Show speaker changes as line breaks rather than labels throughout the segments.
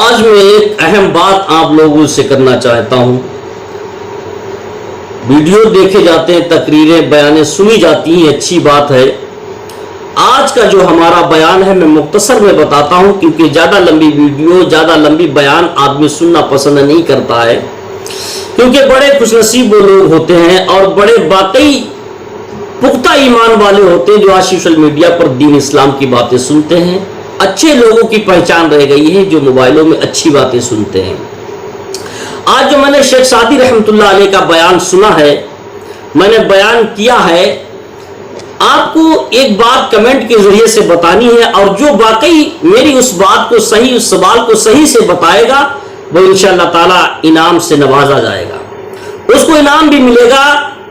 آج میں ایک اہم بات آپ لوگوں سے کرنا چاہتا ہوں۔ ویڈیو دیکھے جاتے ہیں، تقریریں بیانیں سنی جاتی ہیں، اچھی بات ہے۔ آج کا جو ہمارا بیان ہے میں مختصر میں بتاتا ہوں، کیونکہ زیادہ لمبی ویڈیو، زیادہ لمبی بیان آدمی سننا پسند نہیں کرتا ہے، کیونکہ بڑے خوش نصیب وہ لوگ ہوتے ہیں اور بڑے واقعی پختہ ایمان والے ہوتے ہیں جو آج سوشل میڈیا پر دین اسلام کی باتیں سنتے ہیں۔ اچھے لوگوں کی پہچان رہ گئی ہے جو موبائلوں میں اچھی باتیں سنتے ہیں۔ آج جو میں نے شیخ سعدی رحمۃ اللہ علیہ کا بیان سنا ہے، میں نے بیان کیا ہے، آپ کو ایک بات کمنٹ کے ذریعے سے بتانی ہے، اور جو واقعی میری اس بات کو صحیح، اس سوال کو صحیح سے بتائے گا وہ انشاءاللہ تعالی انعام سے نوازا جائے گا، اس کو انعام بھی ملے گا۔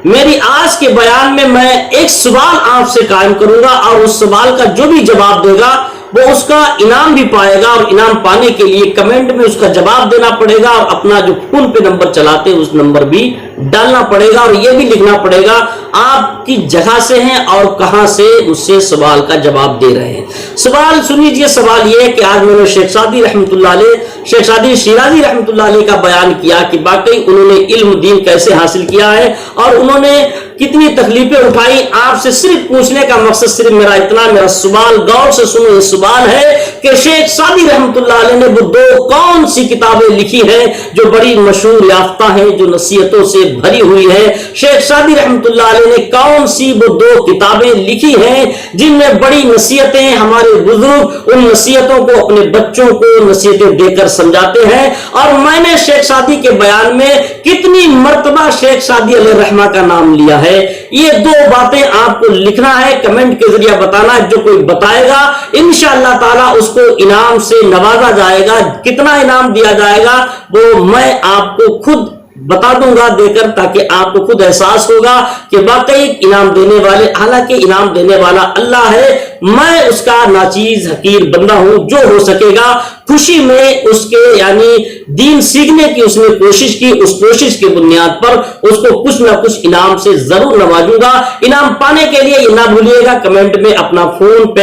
میری آج کے بیان میں ایک سوال آپ سے قائم کروں گا، اور اس سوال کا جو بھی جواب دے گا وہ اس کا انعام بھی پائے گا، اور انعام پانے کے لیے کمنٹ میں اس کا جواب دینا پڑے گا، اور اپنا جو فون پہ نمبر چلاتے ہیں اس نمبر بھی ڈالنا پڑے گا، اور یہ بھی لکھنا پڑے گا آپ کی جگہ سے ہیں اور کہاں سے اس سے سوال کا جواب دے رہے ہیں۔ سوال سن لیجیے۔ سوال یہ ہے کہ آج میں نے شیخ سعدی رحمۃ اللہ علیہ، شیخ سعدی شیرازی رحمۃ اللہ علیہ کا بیان کیا کہ واقعی انہوں نے علم دین کیسے حاصل کیا ہے اور انہوں نے کتنی تکلیفیں اٹھائی۔ آپ سے صرف پوچھنے کا مقصد صرف میرا اتنا، میرا سوال غور سے سنو، یہ سوال ہے کہ شیخ سعدی رحمۃ اللہ علیہ نے وہ دو کون سی کتابیں لکھی ہیں جو بڑی مشہور یافتہ ہیں، جو نصیحتوں سے بھری ہوئی ہے؟ شیخ سعدی رحمۃ اللہ علیہ نے کون سی وہ دو کتابیں لکھی ہیں جن میں بڑی نصیحتیں، ہمارے بزرگ ان نصیحتوں کو اپنے بچوں کو نصیحتیں دے کر سمجھاتے ہیں؟ اور میں نے شیخ سعدی کے بیان میں کتنی مرتبہ شیخ سعدی علیہ الرحمہ کا نام لیا ہے؟ یہ دو باتیں آپ کو لکھنا ہے، کمنٹ کے ذریعے بتانا ہے۔ جو کوئی بتائے گا انشاءاللہ تعالی اس کو انعام سے نوازا جائے گا۔ کتنا انعام دیا جائے گا وہ میں آپ کو خود بتا دوں گا دے کر، تاکہ آپ کو خود احساس ہوگا کہ واقعی انعام دینے والے، حالانکہ انعام دینے والا اللہ ہے، میں اس کا ناچیز حقیر بندہ ہوں۔ جو ہو سکے گا خوشی میں اس کے یعنی دین سیکھنے کی اس نے کوشش کی، اس کوشش کے بنیاد پر اس کو کچھ نہ کچھ انعام سے ضرور نوازوں گا۔ انعام پانے کے لیے یہ نہ بھولیے گا کمنٹ میں اپنا فون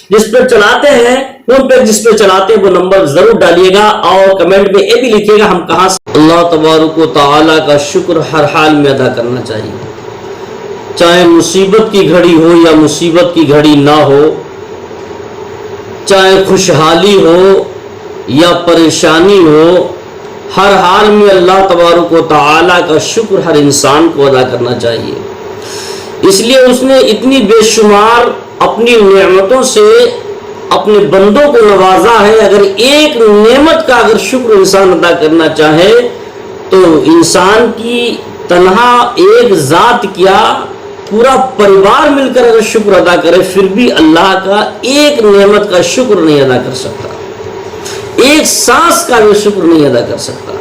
جس پہ چلاتے ہیں، فون پہ جس پہ چلاتے ہیں وہ نمبر ضرور ڈالیے گا، اور کمنٹ میں یہ بھی لکھیے گا ہم کہاں سے۔ اللہ تبارک و تعالی کا شکر ہر حال میں ادا کرنا چاہیے، چاہے مصیبت کی گھڑی ہو یا مصیبت کی گھڑی نہ ہو، چاہے خوشحالی ہو یا پریشانی ہو، ہر حال میں اللہ تبارک و تعالی کا شکر ہر انسان کو ادا کرنا چاہیے۔ اس لیے اس نے اتنی بے شمار اپنی نعمتوں سے اپنے بندوں کو نوازا ہے۔ اگر ایک نعمت کا اگر شکر انسان ادا کرنا چاہے تو انسان کی تنہا ایک ذات کیا پورا پریوار مل کر اگر شکر ادا کرے پھر بھی اللہ کا ایک نعمت کا شکر نہیں ادا کر سکتا، ایک سانس کا بھی شکر نہیں ادا کر سکتا۔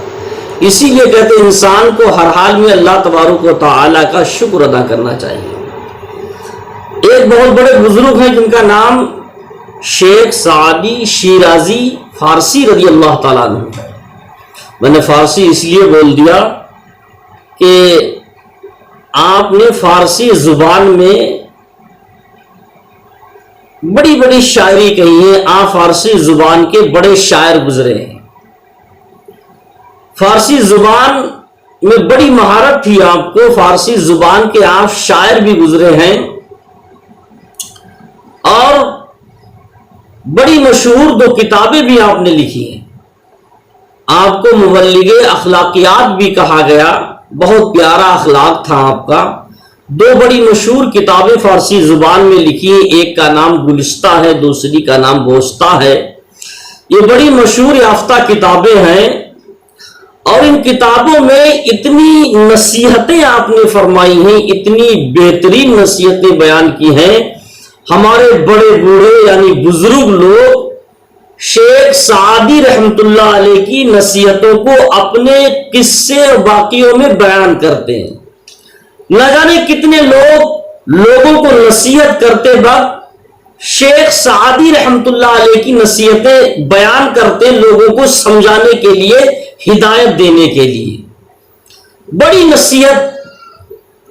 اسی لیے کہتے ہیں انسان کو ہر حال میں اللہ تبارک و تعالی کا شکر ادا کرنا چاہیے۔ ایک بہت بڑے بزرگ ہیں جن کا نام شیخ سعدی شیرازی فارسی رضی اللہ تعالیٰ عنہ۔ میں نے فارسی اس لیے بول دیا کہ آپ نے فارسی زبان میں بڑی بڑی شاعری کہی ہے، آپ فارسی زبان کے بڑے شاعر گزرے ہیں، فارسی زبان میں بڑی مہارت تھی آپ کو، فارسی زبان کے آپ شاعر بھی گزرے ہیں، اور بڑی مشہور دو کتابیں بھی آپ نے لکھی ہیں۔ آپ کو مبلغ اخلاقیات بھی کہا گیا، بہت پیارا اخلاق تھا آپ کا۔ دو بڑی مشہور کتابیں فارسی زبان میں لکھی ہیں، ایک کا نام گلستہ ہے، دوسری کا نام بوستہ ہے۔ یہ بڑی مشہور یافتہ کتابیں ہیں، اور ان کتابوں میں اتنی نصیحتیں آپ نے فرمائی ہیں، اتنی بہترین نصیحتیں بیان کی ہیں۔ ہمارے بڑے بوڑھے یعنی بزرگ لوگ شیخ سعدی رحمت اللہ علیہ کی نصیحتوں کو اپنے قصے اور واقعوں میں بیان کرتے ہیں۔ نہ جانے کتنے لوگوں کو نصیحت کرتے وقت شیخ سعدی رحمت اللہ علیہ کی نصیحتیں بیان کرتے، لوگوں کو سمجھانے کے لیے، ہدایت دینے کے لیے۔ بڑی نصیحت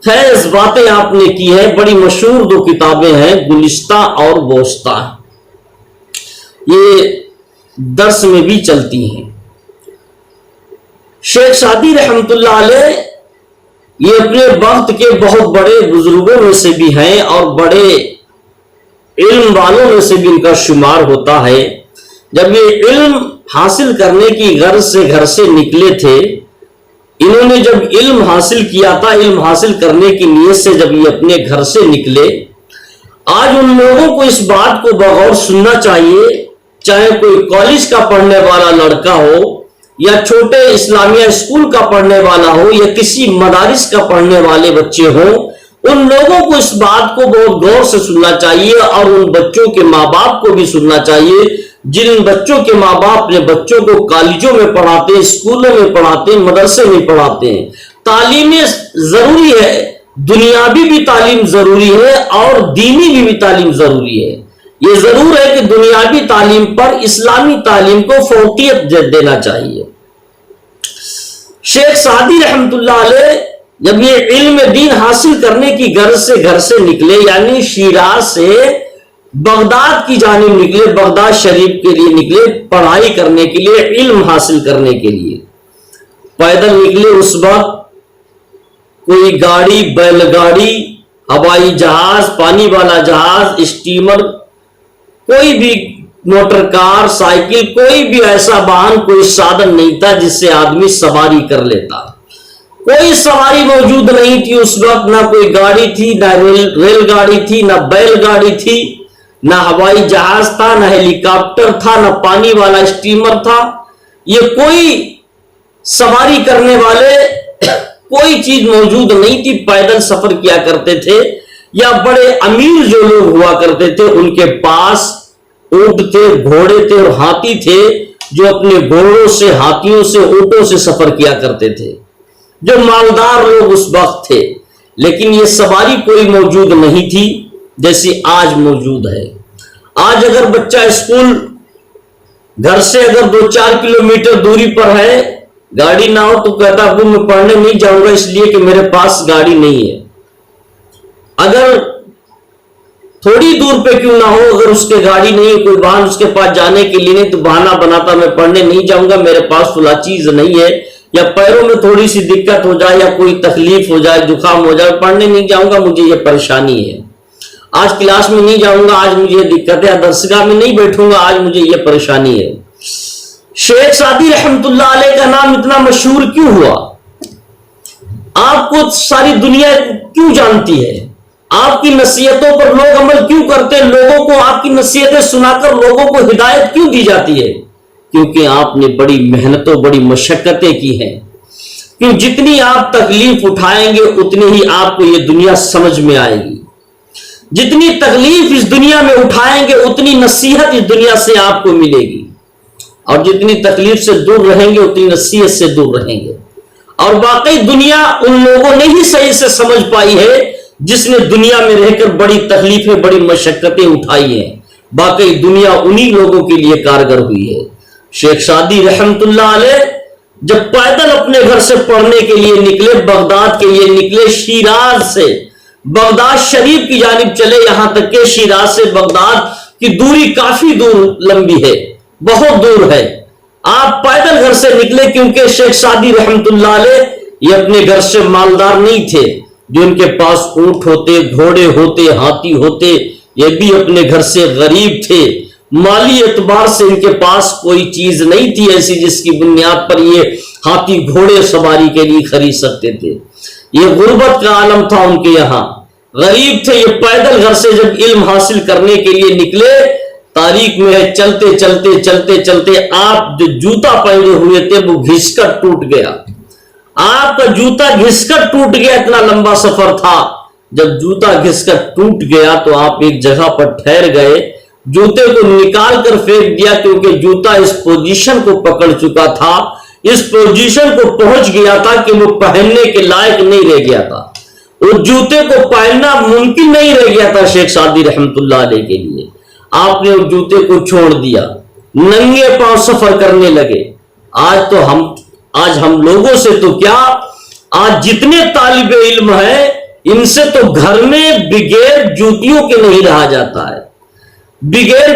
خیز باتیں آپ نے کی ہے، بڑی مشہور دو کتابیں ہیں، گلستہ اور بوستہ۔ یہ درس میں بھی چلتی ہیں۔ شیخ سعدی رحمت اللہ علیہ یہ اپنے وقت کے بہت بڑے بزرگوں میں سے بھی ہیں اور بڑے علم والوں میں سے بھی ان کا شمار ہوتا ہے۔ جب یہ علم حاصل کرنے کی غرض سے گھر سے نکلے تھے، انہوں نے جب علم حاصل کیا تھا، علم حاصل کرنے کی نیت سے جب یہ اپنے گھر سے نکلے، آج ان لوگوں کو اس بات کو بغور سننا چاہیے، چاہے کوئی کالج کا پڑھنے والا لڑکا ہو یا چھوٹے اسلامیہ اسکول کا پڑھنے والا ہو یا کسی مدارس کا پڑھنے والے بچے ہوں، ان لوگوں کو اس بات کو بہت غور سے سننا چاہیے اور ان بچوں کے ماں باپ کو بھی سننا چاہیے جن بچوں کے ماں باپ اپنے بچوں کو کالجوں میں پڑھاتے ہیں، اسکولوں میں پڑھاتے ہیں، مدرسے میں پڑھاتے ہیں۔ تعلیم ضروری ہے، دنیاوی بھی تعلیم ضروری ہے اور دینی بھی تعلیم ضروری ہے۔ یہ ضرور ہے کہ دنیاوی تعلیم پر اسلامی تعلیم کو فوقیت دینا چاہیے۔ شیخ سعدی رحمت اللہ علیہ جب یہ علم دین حاصل کرنے کی غرض سے گھر سے نکلے، یعنی شیراز سے بغداد کی جانب نکلے، بغداد شریف کے لیے نکلے، پڑھائی کرنے کے لیے، علم حاصل کرنے کے لیے پیدل نکلے۔ اس وقت کوئی گاڑی، بیل گاڑی، ہوائی جہاز، پانی والا جہاز، اسٹیمر، کوئی بھی موٹر کار، سائیکل، کوئی بھی ایسا واہن، کوئی سادن نہیں تھا جس سے آدمی سواری کر لیتا۔ کوئی سواری موجود نہیں تھی اس وقت، نہ کوئی گاڑی تھی، نہ ریل گاڑی تھی، نہ بیل گاڑی تھی، نہ ہوائی جہاز تھا، نہ ہیلی کاپٹر تھا، نہ پانی والا اسٹیمر تھا۔ یہ کوئی سواری کرنے والے کوئی چیز موجود نہیں تھی۔ پیدل سفر کیا کرتے تھے یا بڑے امیر جو لوگ ہوا کرتے تھے ان کے پاس اونٹ تھے، گھوڑے تھے اور ہاتھی تھے، جو اپنے گھوڑوں سے، ہاتھیوں سے، اونٹوں سے سفر کیا کرتے تھے، جو مالدار لوگ اس وقت تھے۔ لیکن یہ سواری کوئی موجود نہیں تھی جیسی آج موجود ہے۔ آج اگر بچہ اسکول گھر سے اگر 2-4 کلومیٹر دوری پر ہے، گاڑی نہ ہو تو کہتا ابو میں پڑھنے نہیں جاؤں گا اس لیے کہ میرے پاس گاڑی نہیں ہے۔ اگر تھوڑی دور پہ کیوں نہ ہو، اگر اس کے گاڑی نہیں ہے، کوئی واہن اس کے پاس جانے کے لیے نہیں، تو بہانہ بناتا میں پڑھنے نہیں جاؤں گا، میرے پاس فلاں چیز نہیں ہے، یا پیروں میں تھوڑی سی دقت ہو جائے یا کوئی تکلیف ہو جائے، زکام ہو جائے، پڑھنے نہیں جاؤں گا، مجھے یہ پریشانی ہے، آج کلاس میں نہیں جاؤں گا، آج مجھے یہ دقت ہے، درسگاہ میں نہیں بیٹھوں گا، آج مجھے یہ پریشانی ہے۔ شیخ سعدی رحمت اللہ علیہ کا نام اتنا مشہور کیوں ہوا؟ آپ کو ساری دنیا کیوں جانتی ہے؟ آپ کی نصیحتوں پر لوگ عمل کیوں کرتے ہیں؟ لوگوں کو آپ کی نصیحتیں سنا کر لوگوں کو ہدایت کیوں دی جاتی ہے؟ کیونکہ آپ نے بڑی محنتوں، بڑی مشقتیں کی ہیں۔ کیوں جتنی آپ تکلیف اٹھائیں گے اتنی ہی آپ کو یہ دنیا سمجھ میں آئے گی۔ جتنی تکلیف اس دنیا میں اٹھائیں گے اتنی نصیحت اس دنیا سے آپ کو ملے گی، اور جتنی تکلیف سے دور رہیں گے اتنی نصیحت سے دور رہیں گے۔ اور واقعی دنیا ان لوگوں نے ہی صحیح سے سمجھ پائی ہے جس نے دنیا میں رہ کر بڑی تکلیفیں، بڑی مشقتیں اٹھائی ہیں۔ واقعی دنیا انہی لوگوں کے لیے کارگر ہوئی ہے۔ شیخ سعدی رحمت اللہ علیہ جب پیدل اپنے گھر سے پڑھنے کے لیے نکلے، بغداد کے لیے نکلے، شیراز سے بغداد شریف کی جانب چلے، یہاں تک کہ شیراز سے بغداد کی دوری کافی دور لمبی ہے، بہت دور ہے۔ آپ پیدل گھر سے نکلے کیونکہ شیخ سعدی رحمت اللہ علیہ یہ اپنے گھر سے مالدار نہیں تھے، جو ان کے پاس اونٹ ہوتے، گھوڑے ہوتے، ہاتھی ہوتے، یہ بھی اپنے گھر سے غریب تھے۔ مالی اعتبار سے ان کے پاس کوئی چیز نہیں تھی ایسی جس کی بنیاد پر یہ ہاتھی گھوڑے سواری کے لیے خرید سکتے تھے۔ یہ غربت کا عالم تھا ان کے یہاں، غریب تھے۔ یہ پیدل گھر سے جب علم حاصل کرنے کے لیے نکلے، تاریخ میں ہے چلتے چلتے چلتے چلتے آپ جو جوتا پہنے ہوئے تھے وہ گھس کر ٹوٹ گیا۔ آپ کا جوتا گھس کر ٹوٹ گیا، اتنا لمبا سفر تھا۔ جب جوتا گھس کر ٹوٹ گیا تو آپ ایک جگہ پر ٹھہر گئے، جوتے کو نکال کر پھینک دیا کیونکہ جوتا اس پوزیشن کو پکڑ چکا تھا، اس پوزیشن کو پہنچ گیا تھا کہ وہ پہننے کے لائق نہیں رہ گیا تھا۔ اس جوتے کو پہننا ممکن نہیں رہ گیا تھا شیخ سعدی رحمت اللہ علیہ کے لیے۔ آپ نے اس جوتے کو چھوڑ دیا، ننگے پاؤں سفر کرنے لگے۔ آج ہم لوگوں سے تو کیا، آج جتنے طالب علم ہیں ان سے تو گھر میں بغیر جوتیوں کے نہیں رہا جاتا ہے، بغیر